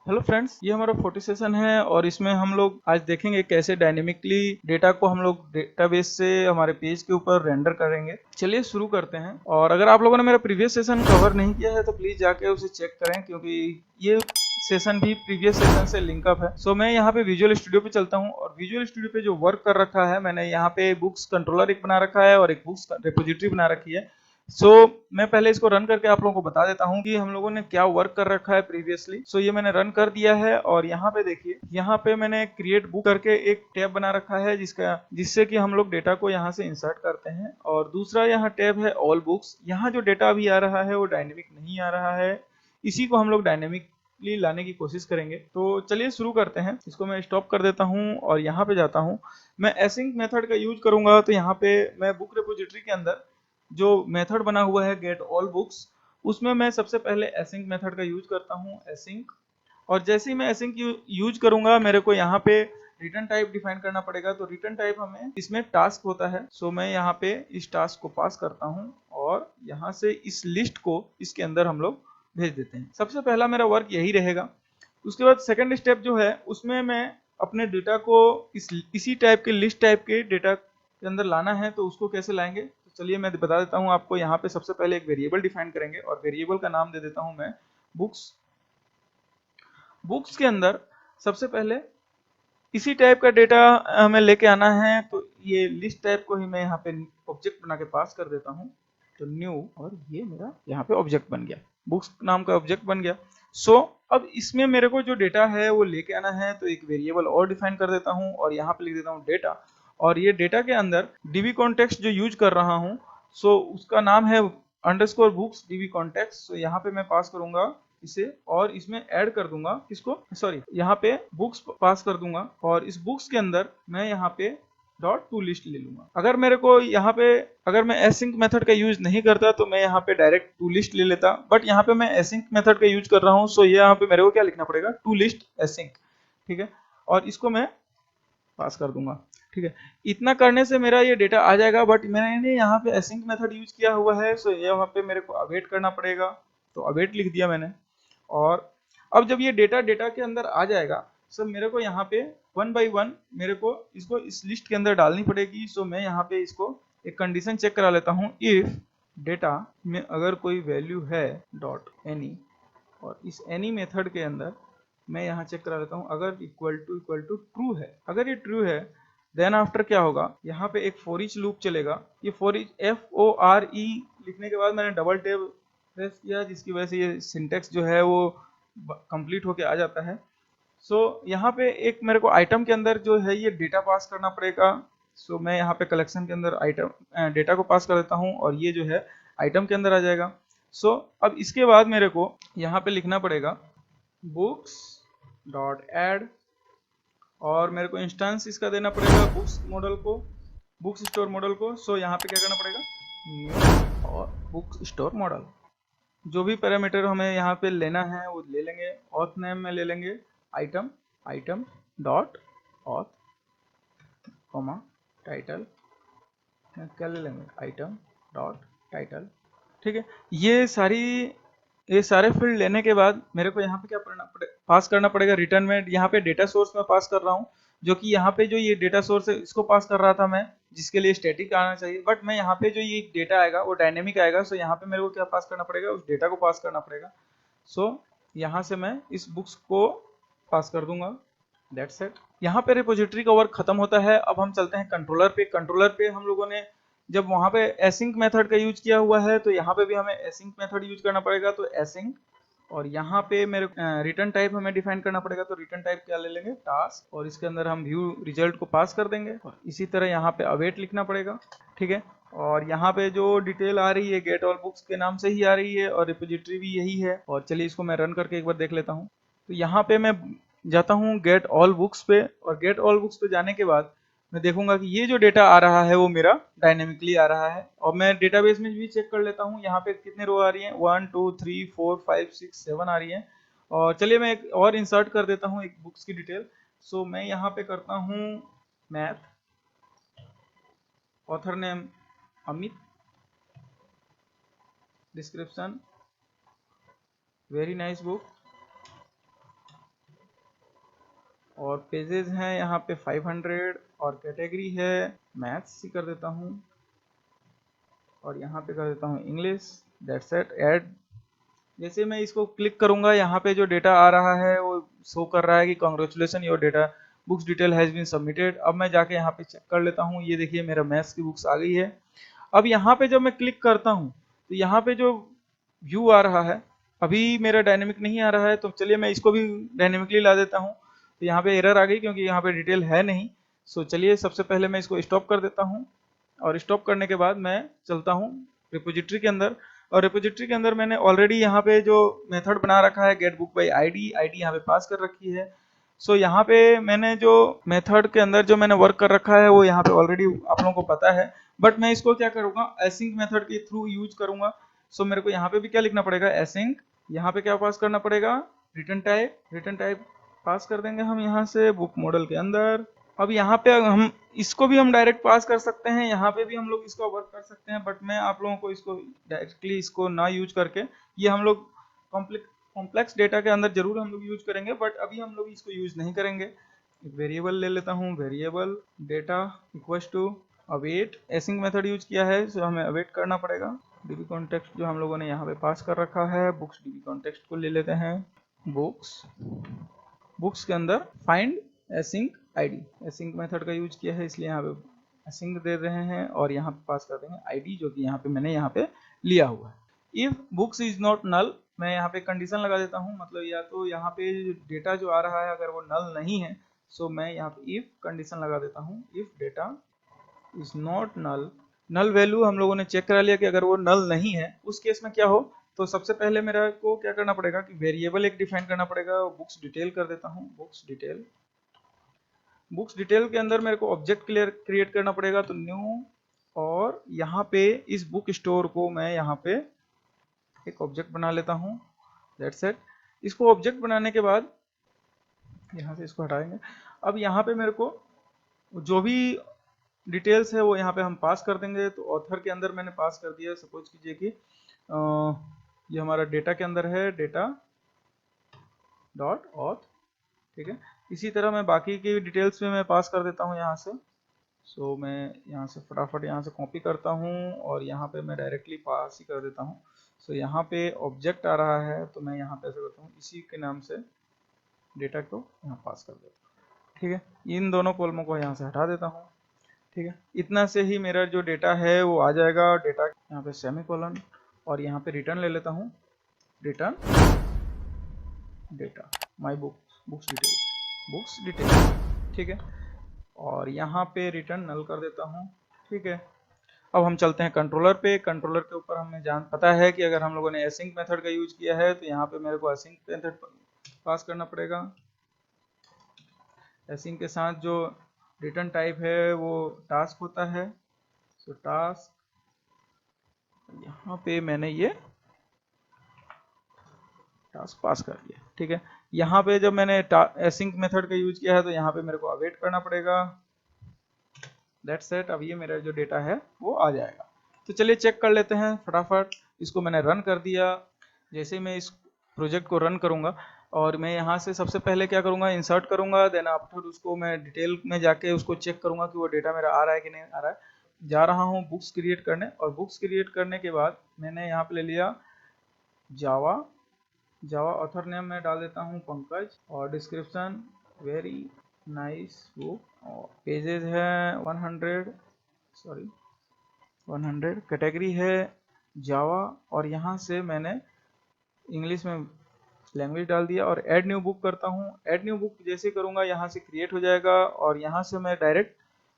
Hello friends, ये हमारा 40 session है और इसमें हम लोग आज देखेंगे कैसे डायनेमिकली डेटा को हम लोग डेटाबेस से हमारे पेज के ऊपर रेंडर करेंगे। चलिए शुरू करते हैं। और अगर आप लोगों ने मेरा प्रीवियस सेशन कवर नहीं किया है तो प्लीज जाके उसे चेक करें, क्योंकि ये सेशन भी प्रीवियस सेशन से लिंक अप है। सो मैं यहाँ पे विजुअल स्टूडियो पे चलता हूँ और विजुअल स्टूडियो पे जो वर्क कर रखा है, मैंने यहाँ पे बुक्स कंट्रोलर एक बना रखा है और एक बुक्स रिपोजिटरी बना रखी है। मैं पहले इसको रन करके आप लोगों को बता देता हूँ कि हम लोगों ने क्या वर्क कर रखा है प्रीवियसली। ये मैंने रन कर दिया है और यहाँ पे देखिए, यहाँ पे मैंने क्रिएट बुक करके एक टैब बना रखा है जिससे कि हम लोग डेटा को यहाँ से इंसर्ट करते हैं। और दूसरा यहाँ टैब है ऑल बुक्स। यहाँ जो डेटा अभी आ रहा है वो डायनेमिक नहीं आ रहा है, इसी को हम लोग डायनेमिक लाने की कोशिश करेंगे। तो चलिए शुरू करते हैं। इसको मैं स्टॉप कर देता हूँ और यहाँ पे जाता हूँ। मैं एसिंक मेथड का यूज करूंगा, तो यहाँ पे मैं बुक रिपोजिटरी के अंदर जो मेथड बना हुआ है गेट ऑल बुक्स, उसमें मैं सबसे पहले एसिंक मेथड का यूज करता हूँ, एसिंक। और जैसे ही मैं एसिंक यूज करूंगा, मेरे को यहाँ पे रिटर्न टाइप डिफाइन करना पड़ेगा। तो रिटर्न टाइप हमें इसमें टास्क होता है। मैं यहाँ पे इस टास्क को पास करता हूँ और यहाँ से इस लिस्ट को इसके अंदर हम लोग भेज देते हैं। सबसे पहला मेरा वर्क यही रहेगा। उसके बाद सेकंड स्टेप जो है, उसमें मैं अपने डेटा को इसी टाइप के लिस्ट टाइप के डेटा के अंदर लाना है। तो उसको कैसे लाएंगे, तो चलिए मैं बता देता हूँ आपको। यहाँ पे सबसे पहले एक वेरिएबल डिफाइन करेंगे और वेरिएबल का नाम दे देता हूँ मैं बुक्स। बुक्स के अंदर सबसे पहले इसी टाइप का डेटा हमें लेके आना है। तो ये लिस्ट टाइप को ही मैं यहाँ पे ऑब्जेक्ट बना के पास कर देता हूँ। तो न्यू, और ये मेरा यहाँ पे ऑब्जेक्ट बन गया, बुक्स नाम का ऑब्जेक्ट बन गया। अब इसमें मेरे को जो डेटा है वो लेके आना है। तो एक वेरिएबल और डिफाइन कर देता हूँ और यहाँ पे लिख देता हूँ डेटा। और ये डेटा के अंदर डीबी कॉन्टेक्स्ट जो यूज कर रहा हूँ, उसका नाम है अंडरस्कोर बुक्स डीबी कॉन्टेक्स्ट। यहाँ पे मैं पास करूंगा इसे और इसमें ऐड कर दूंगा इसको, सॉरी, यहाँ पे बुक्स पास कर दूंगा और इस बुक्स के अंदर मैं यहाँ पे डॉट टू लिस्ट ले लूंगा। अगर मेरे को यहाँ पे, अगर मैं एसिंक मेथड का यूज नहीं करता तो मैं यहाँ पे डायरेक्ट टू लिस्ट ले लेता, बट यहाँ पे मैं एसिंक मेथड का यूज कर रहा हूँ। यहाँ पे मेरे को क्या लिखना पड़ेगा, टू लिस्ट एसिंक। ठीक है, और इसको मैं पास कर दूंगा। ठीक है, इतना करने से मेरा ये डेटा आ जाएगा। बट मैंने यहाँ पे एसिंक मेथड यूज किया हुआ है, यहाँ पे मेरे को अवेट करना पड़ेगा। तो अवेट लिख दिया मैंने। और अब जब ये डेटा डेटा के अंदर आ जाएगा, मेरे को यहाँ पे वन बाई वन मेरे को इसको इस लिस्ट के अंदर डालनी पड़ेगी। मैं यहाँ पे इसको एक कंडीशन चेक करा लेता हूँ, इफ डेटा में अगर कोई वैल्यू है डॉट एनी, और इस एनी मेथड के अंदर मैं यहाँ चेक करा लेता हूँ अगर इक्वल टू ट्रू है। अगर ये ट्रू है, देन आफ्टर क्या होगा, यहाँ पे एक फॉर ईच लूप चलेगा। ये फॉर ईच FORE लिखने के बाद मैंने डबल टैब प्रेस किया, जिसकी वजह से ये सिंटेक्स जो है वो कंप्लीट होके आ जाता है। यहाँ पे एक मेरे को आइटम के अंदर जो है ये डेटा पास करना पड़ेगा। मैं यहाँ पे कलेक्शन के अंदर आइटम डेटा को पास कर देता हूँ और ये जो है आइटम के अंदर आ जाएगा। अब इसके बाद मेरे को यहाँ पे लिखना पड़ेगा बुक्स डॉट एड, और मेरे को इंस्टेंस इसका देना पड़ेगा बुक्स मॉडल को, बुक्स स्टोर मॉडल को। यहाँ पे क्या करना पड़ेगा, न्यू और बुक्स स्टोर मॉडल। जो भी पैरामीटर हमें यहाँ पे लेना है वो ले लेंगे। ऑथ नेम में ले लेंगे item, item dot auth, comma title, क्या ले लेंगे, आइटम डॉट टाइटल। ठीक है, ये सारे फील्ड लेने के बाद मेरे को यहाँ पे क्या पास करना पड़ेगा रिटर्न में। यहाँ पे डेटा सोर्स में पास कर रहा हूँ, जो कि यहाँ पे जो ये डेटा सोर्स है इसको पास कर रहा था मैं, जिसके लिए स्टैटिक आना चाहिए। बट मैं यहाँ पे जो ये डेटा आएगा वो डायनेमिक आएगा। यहाँ पे मेरे को क्या पास करना पड़ेगा, उस डेटा को पास करना पड़ेगा। यहाँ से मैं इस बुक्स को पास कर दूंगा। That's it. यहाँ पे रिपोजिटरी का वर्क खत्म होता है। अब हम चलते हैं कंट्रोलर पे। कंट्रोलर पे हम लोगों ने जब वहां पे एसिंक मेथड का यूज किया हुआ है, तो यहाँ पे भी हमें एसिंक मेथड यूज करना पड़ेगा। तो एसिंक, और यहाँ पे मेरे रिटर्न टाइप हमें डिफाइन करना पड़ेगा। तो रिटर्न टाइप क्या ले लेंगे, टास्क, और इसके अंदर हम व्यू रिजल्ट को पास कर देंगे। और इसी तरह यहाँ पे अवेट लिखना पड़ेगा। ठीक है, और यहाँ पे जो डिटेल आ रही है गेट ऑल बुक्स के नाम से ही आ रही है और रिपोजिटरी भी यही है। और चलिए इसको मैं रन करके एक बार देख लेता हूँ। तो यहाँ पे मैं जाता हूँ गेट ऑल बुक्स पे, और गेट ऑल बुक्स पे जाने के बाद मैं देखूंगा कि ये जो डेटा आ रहा है वो मेरा डायनेमिकली आ रहा है। और मैं डेटाबेस में भी चेक कर लेता हूँ यहाँ पे कितने रो आ रही हैं, 1 2 3 4 5 6 7 आ रही हैं। और चलिए मैं एक और इंसर्ट कर देता हूँ एक बुक्स की डिटेल। मैं यहाँ पे करता हूँ math, author name Amit, description very nice book, और पेजेस हैं यहाँ पे 500 और कैटेगरी है मैथ्स ही कर देता हूँ और यहाँ पे कर देता हूँ इंग्लिश। That's it. ऐड। जैसे मैं इसको क्लिक करूंगा यहाँ पे जो डेटा आ रहा है वो शो कर रहा है कि congratulation your data books detail has been submitted. अब मैं जाके यहाँ पे चेक कर लेता हूँ। ये देखिए मेरा मैथ्स की बुक्स आ गई है। अब यहाँ पे जब मैं क्लिक करता हूँ तो यहाँ पे जो व्यू आ रहा है अभी मेरा डायनेमिक नहीं आ रहा है, तो चलिए मैं इसको भी डायनेमिकली ला देता हूँ। तो यहाँ पे एरर आ गई क्योंकि यहाँ पे डिटेल है नहीं। सो चलिए सबसे पहले मैं इसको स्टॉप कर देता हूँ और स्टॉप करने के बाद मैं चलता हूँ रिपोजिटरी के अंदर। और रिपोजिटरी के अंदर मैंने ऑलरेडी यहाँ पे जो मेथड बना रखा है get book by ID, ID यहाँ पे पास कर रखी है। सो यहाँ पे मैंने जो मेथड के अंदर जो मैंने वर्क कर रखा है वो यहाँ पे ऑलरेडी आप लोगों को पता है, बट मैं इसको क्या करूंगा एसिंक मेथड के थ्रू यूज करूंगा। सो मेरे को यहाँ पे भी क्या लिखना पड़ेगा एसिंक, यहाँ पे क्या पास करना पड़ेगा रिटर्न टाइप, रिटर्न टाइप पास कर देंगे हम यहाँ से बुक मॉडल के अंदर। अब यहाँ पे हम इसको भी हम डायरेक्ट पास कर सकते हैं, यहाँ पे भी हम लोग इसको वर्क कर सकते हैं, बट मैं आप लोगों को इसको डायरेक्टली इसको ना यूज करके ये हम लोग कॉम्प्लेक्स डेटा के अंदर जरूर हम लोग यूज करेंगे, बट अभी हम लोग इसको यूज नहीं करेंगे। वेरिएबल ले लेता हूँ, variable data equals to await. Async method use किया है सो हमें अवेट करना पड़ेगा। डीबी कॉन्टेक्स्ट जो हम लोगों ने यहाँ पे पास कर रखा है बुक्स डीबी कॉन्टेक्स्ट को ले लेते हैं। बुक्स, बुक्स के अंदर find async ID, async method का यूज किया है इसलिए यहाँ पे एसिंक दे रहे हैं और यहाँ पे पास कर देंगे आईडी जो कि यहाँ पे मैंने यहाँ पे लिया हुआ है। If books is not null, मैं यहाँ पे कंडीशन लगा देता हूँ, मतलब या तो यहाँ पे डेटा जो आ रहा है अगर वो नल नहीं है सो मैं यहाँ पे इफ कंडीशन लगा देता हूँ। If data is not null, null value हम लोगों ने चेक करा लिया कि अगर वो नल नहीं है उस केस में क्या हो, तो सबसे पहले मेरा को क्या करना पड़ेगा कि वेरिएबल एक डिफाइन करना पड़ेगा। बुक्स डिटेल कर देता हूँ, बुक्स डिटेल। बुक्स डिटेल के अंदर मेरे को ऑब्जेक्ट क्रिएट करना पड़ेगा, तो न्यू, और यहाँ पे इस बुक स्टोर को मैं यहाँ पे एक ऑब्जेक्ट बना लेता हूँ। That's it. इसको ऑब्जेक्ट बनाने के बाद यहाँ से इसको हटाएंगे। अब यहाँ पे मेरे को जो भी डिटेल्स है वो यहाँ पे हम पास कर देंगे। तो ऑथर के अंदर मैंने पास कर दिया, सपोज कीजिए कि ये हमारा डेटा के अंदर है, डेटा डॉट ऑथ, ठीक है। इसी तरह मैं बाकी की डिटेल्स में मैं पास कर देता हूँ यहाँ से। सो मैं यहाँ से फटाफट यहाँ से कॉपी करता हूँ और यहाँ पे मैं डायरेक्टली पास ही कर देता हूँ। सो यहाँ पे ऑब्जेक्ट आ रहा है तो मैं यहाँ पे ऐसा करता हूँ इसी के नाम से डेटा को यहाँ पास कर देता हूँ, ठीक है। इन दोनों कॉलमों को यहाँ से हटा देता हूँ, ठीक है। इतना से ही मेरा जो डेटा है वो आ जाएगा। डेटा यहाँ पे सेमीकोलन और यहाँ पे रिटर्न ले लेता हूँ, return data my books detail, books detail, ठीक है। और यहाँ पे रिटर्न नल कर देता हूँ, ठीक है। अब हम चलते हैं कंट्रोलर पे। कंट्रोलर के ऊपर हमें पता है कि अगर हम लोगों ने एसिंक मेथड का यूज किया है तो यहाँ पे मेरे को एसिंक मेथड पास करना पड़ेगा। एसिंक के साथ जो रिटर्न टाइप है वो टास्क होता है। सो टास्क, यहाँ पे मैंने ये टास्क पास कर दिया, ठीक है। यहाँ पे जब मैंने एसिंक मेथड का यूज किया है तो यहाँ पे मेरे को अवेट करना पड़ेगा। That's it. अब ये मेरा जो डेटा है वो आ जाएगा। तो चलिए चेक कर लेते हैं फटाफट। इसको मैंने रन कर दिया। जैसे मैं इस प्रोजेक्ट को रन करूंगा और मैं यहाँ से सबसे पहले क्या करूंगा इंसर्ट करूंगा, देन आफ्टर उसको मैं डिटेल में जाके उसको चेक करूंगा कि वो डेटा मेरा आ रहा है कि नहीं आ रहा है। जा रहा हूँ बुक्स क्रिएट करने और बुक्स क्रिएट करने के बाद मैंने यहाँ पे ले लिया जावा, जावा ऑथर नेम में डाल देता हूँ पंकज और डिस्क्रिप्शन वेरी नाइस बुक और पेजेस है 100 कैटेगरी है जावा और यहाँ से मैंने इंग्लिश में लैंग्वेज डाल दिया और ऐड न्यू बुक करता हूँ। ऐड न्यू बुक जैसे करूँगा यहाँ से क्रिएट हो जाएगा और यहाँ से मैं डायरेक्ट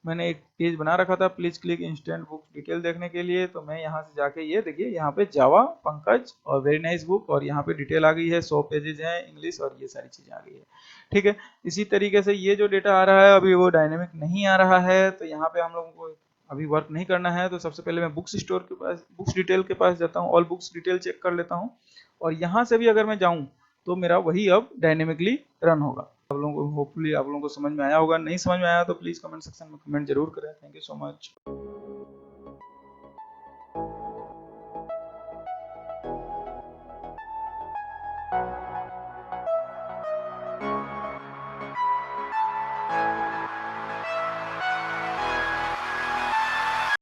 मैंने एक पेज बना रखा था please click instant book detail देखने के लिए, तो मैं यहाँ से जाके ये देखिए यहाँ पे जावा पंकज और वेरी नाइस बुक और यहाँ पे डिटेल आ गई है, 100 पेजेस हैं इंग्लिश और ये सारी चीजें आ गई है, ठीक है। इसी तरीके से ये जो डेटा आ रहा है अभी वो डायनेमिक नहीं आ रहा है, तो यहाँ पे हम लोगों को अभी वर्क नहीं करना है। तो सबसे पहले मैं बुक्स स्टोर के पास, बुक्स डिटेल के पास जाता हूँ, ऑल बुक्स डिटेल चेक कर लेता हूँ और यहाँ से भी अगर मैं जाऊँ तो मेरा वही अब डायनेमिकली रन होगा। आप लोगों को होपफुली आप लोगों को समझ में आया होगा। नहीं समझ में आया तो प्लीज कमेंट सेक्शन में कमेंट जरूर करें। Thank you so much.